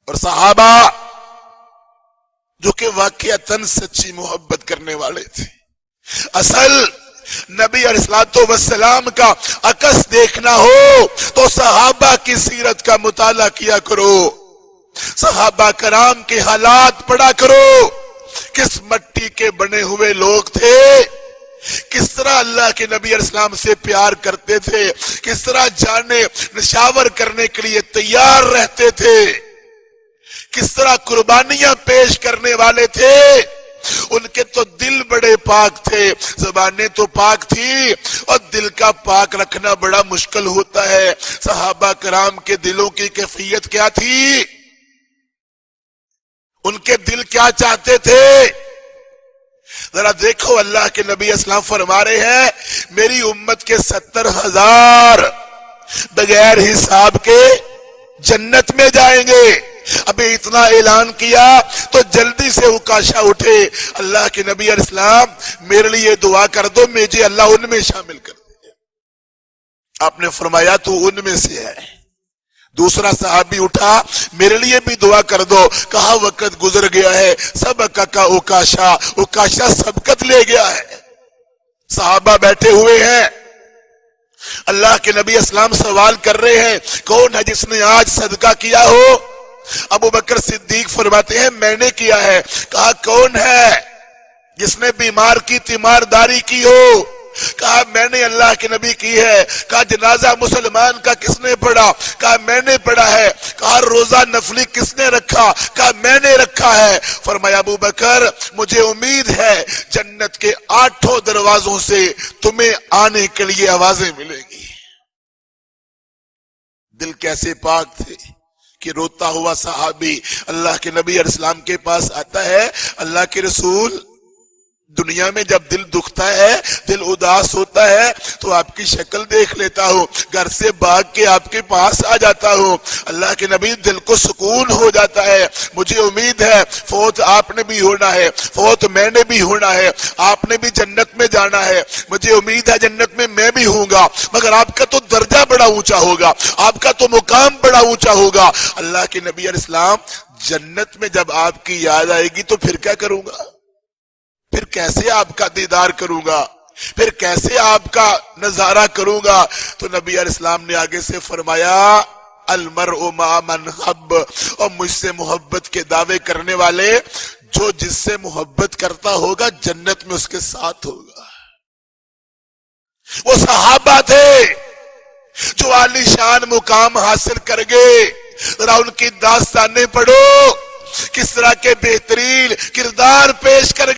اور صحابہ جو کہ واقعتاً سچی محبت کرنے والے تھے. اصل نبی علیہ السلام کا عکس دیکھنا ہو تو صحابہ کی سیرت کا مطالعہ کیا کرو, صحابہ کرام کے حالات پڑھا کرو. کس مٹی کے بنے ہوئے لوگ تھے, کس طرح اللہ کے نبی علیہ السلام سے پیار کرتے تھے, کس طرح جانے نشاور کرنے کے لیے تیار رہتے تھے, کس طرح قربانیاں پیش کرنے والے تھے. ان کے تو دل بڑے پاک تھے, زبانیں تو پاک تھی, اور دل کا پاک رکھنا بڑا مشکل ہوتا ہے. صحابہ کرام کے دلوں کی کیفیت کیا تھی, ان کے دل کیا چاہتے تھے, ذرا دیکھو. اللہ کے نبی اسلام فرما رہے ہیں میری امت کے 70,000 بغیر حساب کے جنت میں جائیں گے. ابھی اتنا اعلان کیا تو جلدی سے اکاشا اٹھے, اللہ کے نبی علیہ السلام میرے لیے دعا کر دو, مجھے اللہ ان میں شامل کر دے. آپ نے فرمایا تو ان میں سے ہے. دوسرا صحابی اٹھا, میرے لیے بھی دعا کر دو. کہا وقت گزر گیا ہے, سبق کا اکاشا سبقت لے گیا ہے. صحابہ بیٹھے ہوئے ہیں, اللہ کے نبی اسلام سوال کر رہے ہیں کون ہے جس نے آج صدقہ کیا ہو. ابو بکر صدیق فرماتے ہیں میں نے کیا ہے. کہا کون ہے جس نے بیمار کی تیمارداری کی ہو. کہا میں نے اللہ کے نبی کی ہے. کہا جنازہ مسلمان کا کس نے پڑھا. کہا میں نے پڑھا ہے. کہا روزہ نفلی کس نے رکھا. کہا میں نے رکھا ہے. فرمایا ابو بکر مجھے امید ہے جنت کے 8 دروازوں سے تمہیں آنے کے لیے آوازیں ملے گی. دل کیسے پاک تھے کہ روتا ہوا صحابی اللہ کے نبی علیہ السلام کے پاس آتا ہے. اللہ کے رسول دنیا میں جب دل دکھتا ہے, دل اداس ہوتا ہے تو آپ کی شکل دیکھ لیتا ہوں, گھر سے بھاگ کے آپ کے پاس آ جاتا ہوں. اللہ کے نبی دل کو سکون ہو جاتا ہے. مجھے امید ہے فوت آپ نے بھی ہونا ہے, فوت میں نے بھی ہونا ہے, آپ نے بھی جنت میں جانا ہے, مجھے امید ہے جنت میں میں بھی ہوں گا, مگر آپ کا تو درجہ بڑا اونچا ہوگا, آپ کا تو مقام بڑا اونچا ہوگا. اللہ کے نبی علیہ السلام جنت میں جب آپ کی یاد آئے گی تو پھر کیا کروں گا, پھر کیسے آپ کا دیدار کروں گا, پھر کیسے آپ کا نظارہ کروں گا. تو نبی علیہ السلام نے آگے سے فرمایا المرء مع من حب, اور مجھ سے محبت کے دعوے کرنے والے جو جس سے محبت کرتا ہوگا جنت میں اس کے ساتھ ہوگا. وہ صحابہ تھے جو عالی شان مقام حاصل کر گئے. ذرا ان کی داستانیں پڑھو, کس طرح کے بہترین کردار پیش کر